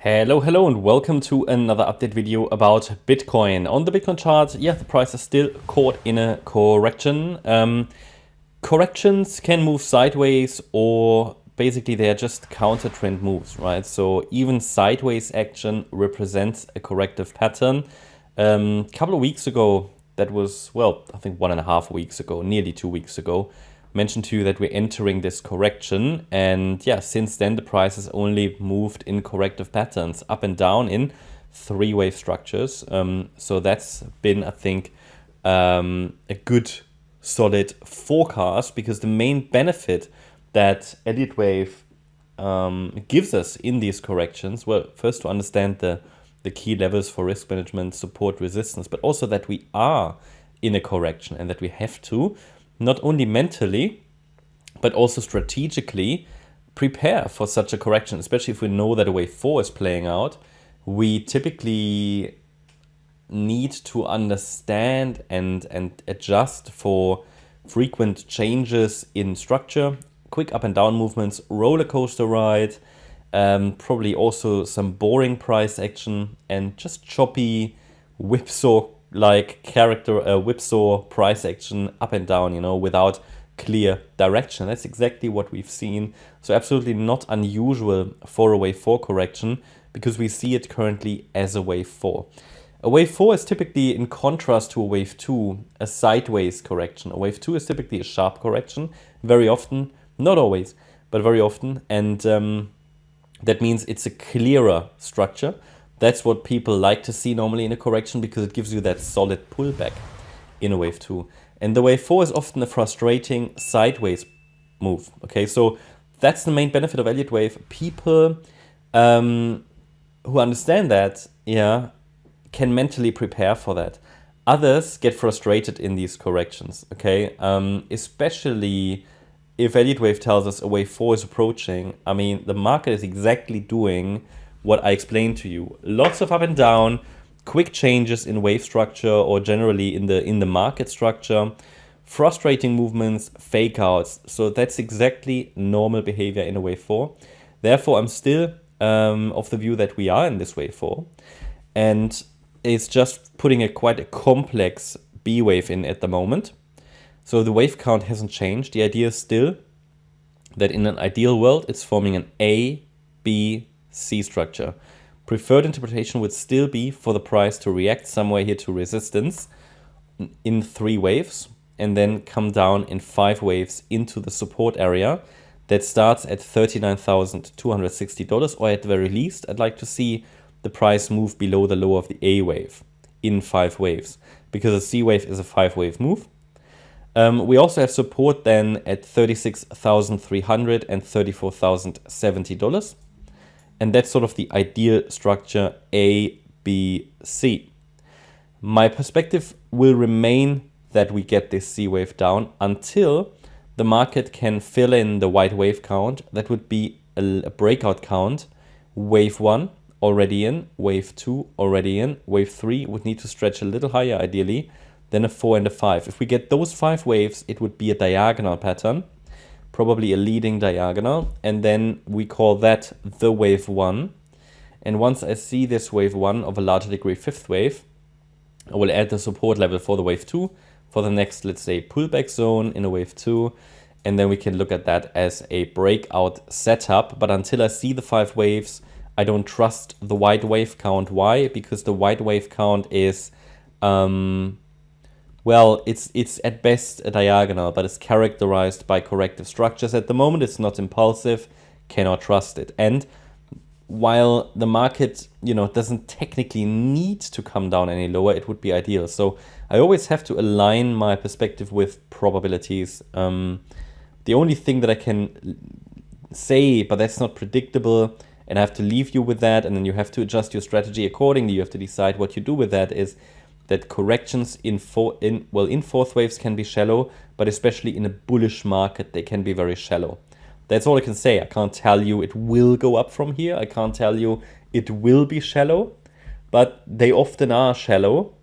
Hello, and welcome to another update video about Bitcoin. On the Bitcoin chart, yeah, the price is still caught in a correction. Corrections can move sideways, or basically they're just counter trend moves, right? So even sideways action represents a corrective pattern. Couple of weeks ago, that was, well, I think 1.5 weeks ago, nearly 2 weeks ago, mentioned to you that we're entering this correction, and yeah, since then the price has only moved in corrective patterns up and down in three-wave structures. So that's been, I think, a good solid forecast, because the main benefit that Elliott Wave gives us in these corrections, well, first to understand the key levels for risk management, support, resistance, but also that we are in a correction and that we have to not only mentally, but also strategically prepare for such a correction, especially if we know that a wave 4 is playing out. We typically need to understand and adjust for frequent changes in structure, quick up and down movements, roller coaster ride, probably also some boring price action, and just choppy whipsaw like character, whipsaw price action up and down, without clear direction. That's exactly what we've seen. So absolutely not unusual for a wave 4 correction, because we see it currently as a wave 4. A wave 4 is typically, in contrast to a wave 2, a sideways correction. A wave 2 is typically a sharp correction, very often, not always, but very often. And that means it's a clearer structure. That's what people like to see normally in a correction, because it gives you that solid pullback in a wave 2. And the wave 4 is often a frustrating sideways move. Okay, so that's the main benefit of Elliott Wave. People who understand that, yeah, can mentally prepare for that. Others get frustrated in these corrections, okay? Especially if Elliott Wave tells us a wave 4 is approaching. I mean, the market is exactly doing what I explained to you. Lots of up and down, quick changes in wave structure, or generally in the market structure, frustrating movements, fake outs. So that's exactly normal behavior in a wave 4. Therefore, I'm still of the view that we are in this wave 4, and it's just putting quite a complex B wave in at the moment. So the wave count hasn't changed. The idea is still that in an ideal world, it's forming an A, B, C structure. Preferred interpretation would still be for the price to react somewhere here to resistance in 3 waves, and then come down in 5 waves into the support area that starts at $39,260, or at the very least, I'd like to see the price move below the low of the A wave in 5 waves, because a C wave is a 5-wave move. We also have support then at $36,300 and $34,070. And that's sort of the ideal structure, A, B, C. My perspective will remain that we get this C wave down until the market can fill in the white wave count. That would be a breakout count. Wave 1 already in, wave 2 already in, wave 3 would need to stretch a little higher ideally, then a 4 and a 5. If we get those 5 waves, it would be a diagonal pattern, probably a leading diagonal, and then we call that the wave 1. And once I see this wave 1 of a larger degree 5th wave, I will add the support level for the wave 2 for the next, let's say, pullback zone in a wave 2, and then we can look at that as a breakout setup. But until I see the 5 waves, I don't trust the white wave count. Why? Because the white wave count is well, it's at best a diagonal, but it's characterized by corrective structures. At the moment, it's not impulsive, cannot trust it. And while the market, doesn't technically need to come down any lower, it would be ideal. So I always have to align my perspective with probabilities. The only thing that I can say, but that's not predictable, and I have to leave you with that, and then you have to adjust your strategy accordingly. You have to decide what you do with that, is that corrections in fourth waves can be shallow, but especially in a bullish market, they can be very shallow. That's all I can say. I can't tell you it will go up from here. I can't tell you it will be shallow, but they often are shallow.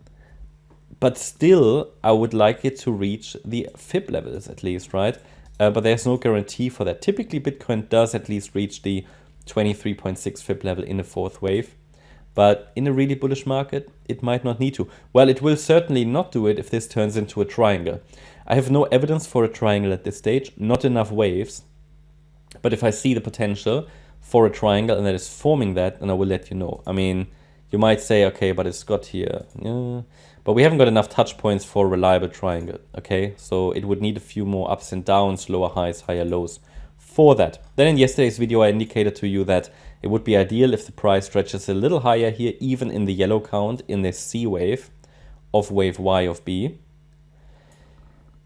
But still, I would like it to reach the fib levels at least, right? But there's no guarantee for that. Typically, Bitcoin does at least reach the 23.6 Fib level in a fourth wave. But in a really bullish market, it might not need to. Well, it will certainly not do it if this turns into a triangle. I have no evidence for a triangle at this stage, not enough waves. But if I see the potential for a triangle and that is forming that, then I will let you know. I mean, you might say, okay, but it's got here. Yeah. But we haven't got enough touch points for a reliable triangle, okay? So it would need a few more ups and downs, lower highs, higher lows for that. Then in yesterday's video, I indicated to you that it would be ideal if the price stretches a little higher here, even in the yellow count, in this C wave of wave Y of B.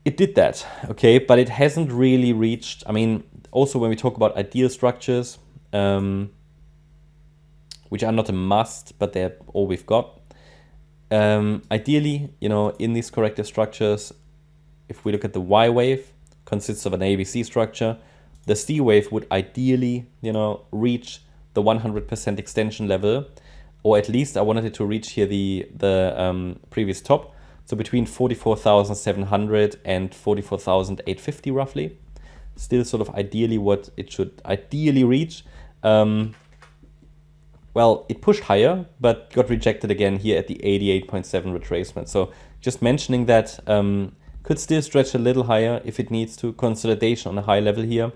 It did that, okay? But it hasn't really reached, I mean, also when we talk about ideal structures, which are not a must, but they're all we've got. Ideally, you know, in these corrective structures, if we look at the Y wave, consists of an ABC structure, the C wave would ideally, you know, reach the 100% extension level, or at least I wanted it to reach here the previous top, so between 44,700 and 44,850 roughly. Still sort of ideally what it should ideally reach. Well, it pushed higher, but got rejected again here at the 88.7 retracement. So just mentioning that could still stretch a little higher if it needs to. Consolidation on a high level here.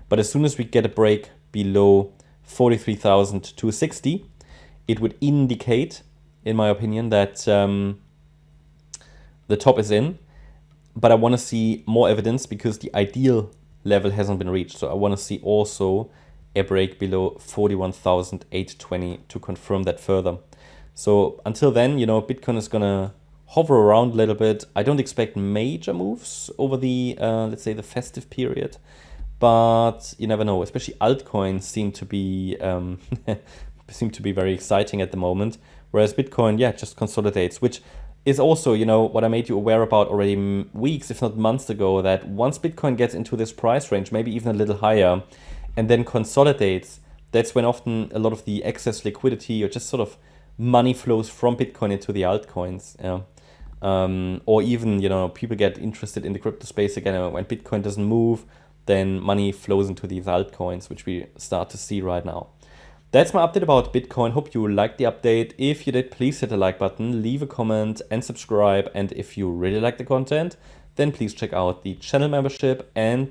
But as soon as we get a break below 43,260, it would indicate, in my opinion, that the top is in. But I want to see more evidence because the ideal level hasn't been reached. So I want to see also a break below 41,820 to confirm that further. So until then, you know, Bitcoin is gonna hover around a little bit. I don't expect major moves over the, let's say, the festive period, but you never know. Especially altcoins seem to be very exciting at the moment, whereas Bitcoin, yeah, just consolidates, which is also, you know, what I made you aware about already weeks, if not months ago, that once Bitcoin gets into this price range, maybe even a little higher, and then consolidates, that's when often a lot of the excess liquidity or just sort of money flows from Bitcoin into the altcoins. Yeah. Or even, you know, people get interested in the crypto space again. And when Bitcoin doesn't move, then money flows into these altcoins, which we start to see right now. That's my update about Bitcoin. Hope you liked the update. If you did, please hit the like button, leave a comment and subscribe. And if you really like the content, then please check out the channel membership and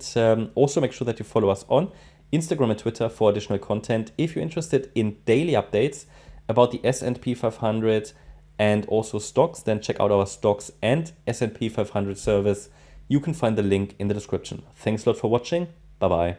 also make sure that you follow us on Instagram and Twitter for additional content. If you're interested in daily updates about the S&P 500 and also stocks, then check out our stocks and S&P 500 service. You can find the link in the description. Thanks a lot for watching. Bye-bye.